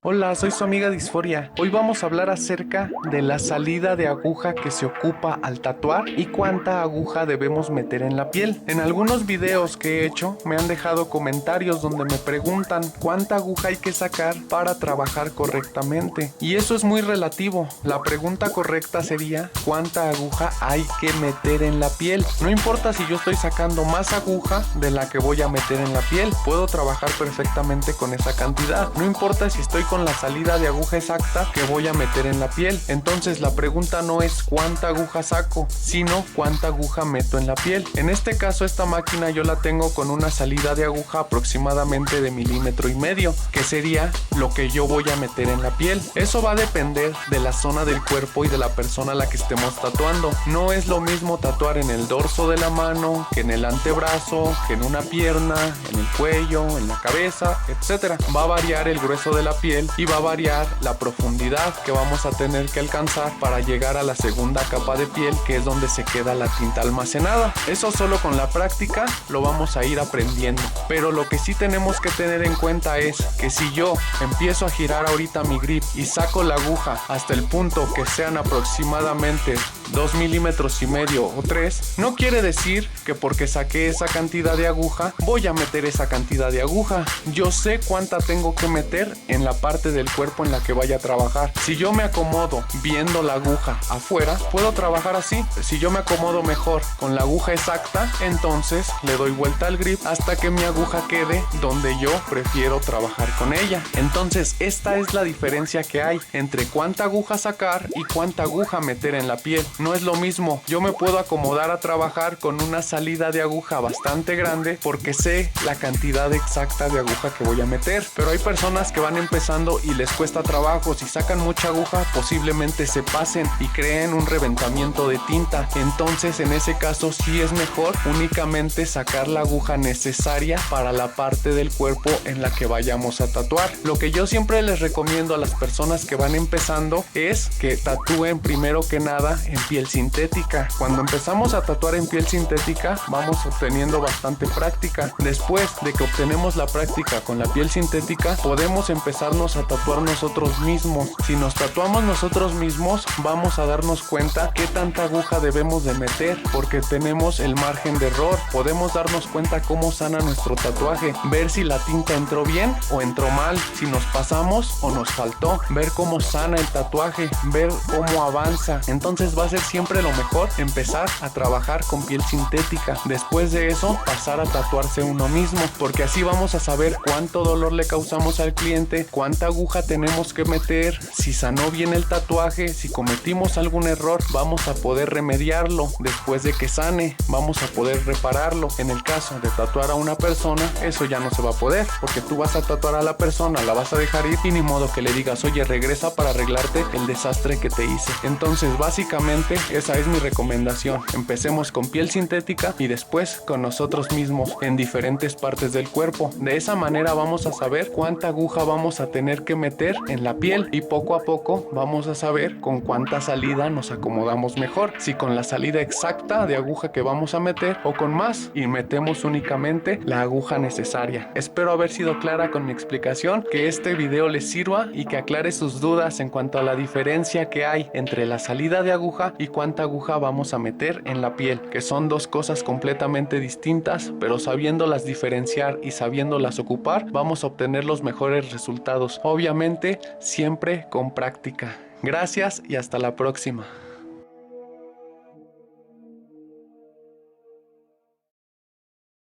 Hola, soy su amiga Disforia. Hoy vamos a hablar acerca de la salida de aguja que se ocupa al tatuar y cuánta aguja debemos meter en la piel. En algunos videos que he hecho me han dejado comentarios donde me preguntan cuánta aguja hay que sacar para trabajar correctamente. Y eso es muy relativo. La pregunta correcta sería cuánta aguja hay que meter en la piel. No importa si yo estoy sacando más aguja de la que voy a meter en la piel. Puedo trabajar perfectamente con esa cantidad. No importa si estoy con la salida de aguja exacta que voy a meter en la piel. Entonces la pregunta no es cuánta aguja saco, sino cuánta aguja meto en la piel. En este caso esta máquina yo la tengo con una salida de aguja aproximadamente de 1,5 milímetros, que sería lo que yo voy a meter en la piel. Eso va a depender de la zona del cuerpo y de la persona a la que estemos tatuando. No es lo mismo tatuar en el dorso de la mano, que en el antebrazo, que en una pierna, en el cuello, en la cabeza, etcétera. Va a variar el grueso de la piel y va a variar la profundidad que vamos a tener que alcanzar para llegar a la segunda capa de piel, que es donde se queda la tinta almacenada. Eso solo con la práctica lo vamos a ir aprendiendo, pero lo que sí tenemos que tener en cuenta es que si yo empiezo a girar ahorita mi grip y saco la aguja hasta el punto que sean aproximadamente 2,5 milímetros o 3, no quiere decir que porque saqué esa cantidad de aguja voy a meter esa cantidad de aguja. Yo sé cuánta tengo que meter en la parte del cuerpo en la que vaya a trabajar. Si yo me acomodo viendo la aguja afuera, puedo trabajar así. Si yo me acomodo mejor con la aguja exacta, entonces le doy vuelta al grip hasta que mi aguja quede donde yo prefiero trabajar con ella. Entonces esta es la diferencia que hay entre cuánta aguja sacar y cuánta aguja meter en la piel. No es lo mismo. Yo me puedo acomodar a trabajar con una salida de aguja bastante grande porque sé la cantidad exacta de aguja que voy a meter, pero hay personas que van empezando y les cuesta trabajo. Si sacan mucha aguja, posiblemente se pasen y creen un reventamiento de tinta. Entonces en ese caso sí es mejor únicamente sacar la aguja necesaria para la parte del cuerpo en la que vayamos a tatuar. Lo que yo siempre les recomiendo a las personas que van empezando es que tatúen primero que nada en piel sintética. Cuando empezamos a tatuar en piel sintética vamos obteniendo bastante práctica. Después de que obtenemos la práctica con la piel sintética, podemos empezarnos a tatuar nosotros mismos. Si nos tatuamos nosotros mismos, vamos a darnos cuenta qué tanta aguja debemos de meter, porque tenemos el margen de error. Podemos darnos cuenta cómo sana nuestro tatuaje, ver si la tinta entró bien o entró mal, si nos pasamos o nos faltó, ver cómo sana el tatuaje, ver cómo avanza. Entonces va a ser siempre lo mejor empezar a trabajar con piel sintética. Después de eso, pasar a tatuarse uno mismo, porque así vamos a saber cuánto dolor le causamos al cliente, cuánta aguja tenemos que meter, si sanó bien el tatuaje, si cometimos algún error, vamos a poder remediarlo. Después de que sane, vamos a poder repararlo. En el caso de tatuar a una persona, eso ya no se va a poder, porque tú vas a tatuar a la persona, la vas a dejar ir y ni modo que le digas, oye, regresa para arreglarte el desastre que te hice. Entonces básicamente esa es mi recomendación. Empecemos con piel sintética y después con nosotros mismos en diferentes partes del cuerpo. De esa manera vamos a saber cuánta aguja vamos a tener que meter en la piel y poco a poco vamos a saber con cuánta salida nos acomodamos mejor, si con la salida exacta de aguja que vamos a meter o con más y metemos únicamente la aguja necesaria. Espero haber sido clara con mi explicación, que este video les sirva y que aclare sus dudas en cuanto a la diferencia que hay entre la salida de aguja y cuánta aguja vamos a meter en la piel, que son dos cosas completamente distintas, pero sabiéndolas diferenciar y sabiéndolas ocupar, vamos a obtener los mejores resultados. Obviamente, siempre con práctica. Gracias y hasta la próxima.